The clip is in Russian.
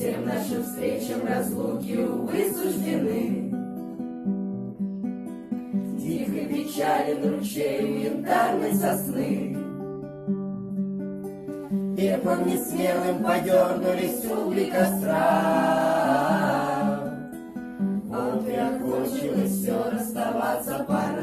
Всем нашим встречам разлуки, увы, суждены. Тихо печален ручей у янтарной сосны. Пеплом несмелым подернулись угли костра. Вот и окончилось все, расставаться пора.